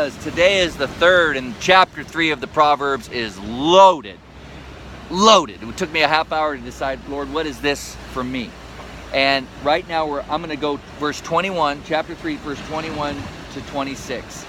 because today is the third, and chapter 3 of the Proverbs is loaded. Loaded. It took me a half hour to decide, Lord, what is this for me? And right now I'm going to go verse 21, chapter 3, verse 21 to 26.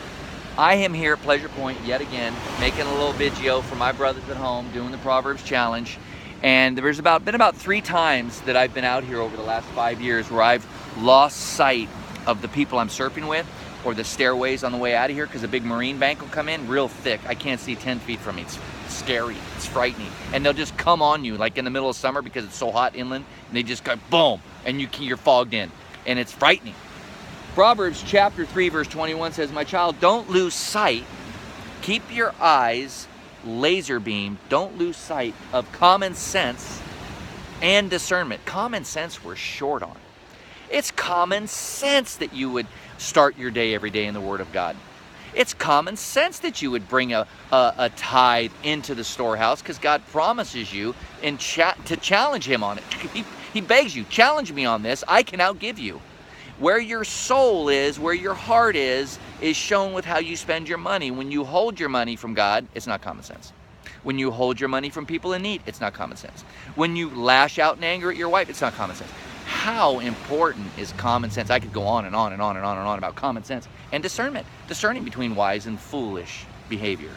I am here at Pleasure Point yet again, making a little video for my brothers at home, doing the Proverbs Challenge. And there's been about 3 times that I've been out here over the last 5 years where I've lost sight of the people I'm surfing with, or the stairways on the way out of here, because a big marine bank will come in real thick. I can't see 10 feet from me. It's scary. It's frightening. And they'll just come on you like in the middle of summer because it's so hot inland, and they just go boom, and you're fogged in, and it's frightening. Proverbs chapter 3 verse 21 says, my child, don't lose sight. Keep your eyes laser beam. Don't lose sight of common sense and discernment. Common sense we're short on. It's common sense that you would start your day every day in the Word of God. It's common sense that you would bring a tithe into the storehouse, because God promises you to challenge Him on it. He begs you, challenge me on this. I can outgive you. Where your soul is, where your heart is shown with how you spend your money. When you hold your money from God, it's not common sense. When you hold your money from people in need, it's not common sense. When you lash out in anger at your wife, it's not common sense. How important is common sense? I could go on and on and on and on and on about common sense and discernment. Discerning between wise and foolish behavior,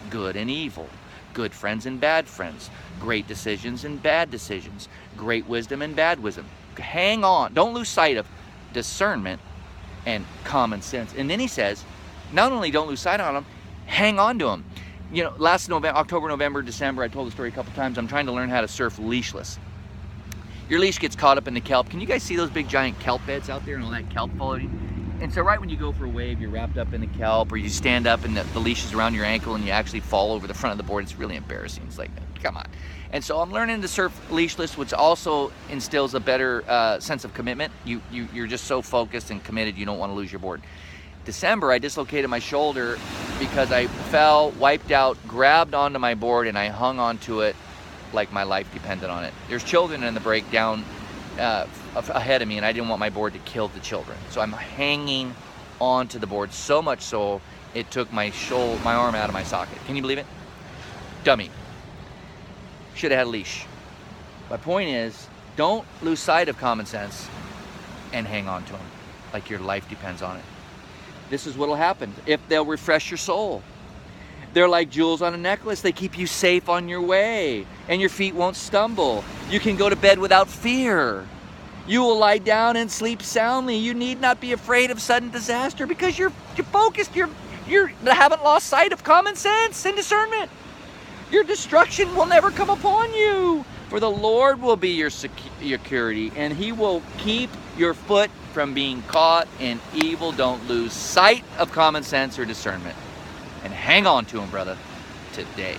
good and evil, good friends and bad friends, great decisions and bad decisions, great wisdom and bad wisdom. Hang on. Don't lose sight of discernment and common sense. And then he says, not only don't lose sight on them, hang on to them. You know, last November, October, November, December, I told the story a couple times, I'm trying to learn how to surf leashless. Your leash gets caught up in the kelp. Can you guys see those big giant kelp beds out there and all that kelp floating? And so right when you go for a wave, you're wrapped up in the kelp, or you stand up and the leash is around your ankle and you actually fall over the front of the board. It's really embarrassing. It's like, come on. And so I'm learning to surf leashless, which also instills a better sense of commitment. You're just so focused and committed, you don't want to lose your board. December, I dislocated my shoulder because I fell, wiped out, grabbed onto my board, and I hung onto it like my life depended on it. There's children in the breakdown ahead of me, and I didn't want my board to kill the children. So I'm hanging onto the board, so much so it took my arm out of my socket. Can you believe it? Dummy. Should have had a leash. My point is, don't lose sight of common sense and hang on to them like your life depends on it. This is what will happen if they'll refresh your soul. They're like jewels on a necklace. They keep you safe on your way, and your feet won't stumble. You can go to bed without fear. You will lie down and sleep soundly. You need not be afraid of sudden disaster because you're focused. You haven't lost sight of common sense and discernment. Your destruction will never come upon you, for the Lord will be your security, and He will keep your foot from being caught in evil. Don't lose sight of common sense or discernment. And hang on to Him, brother, today.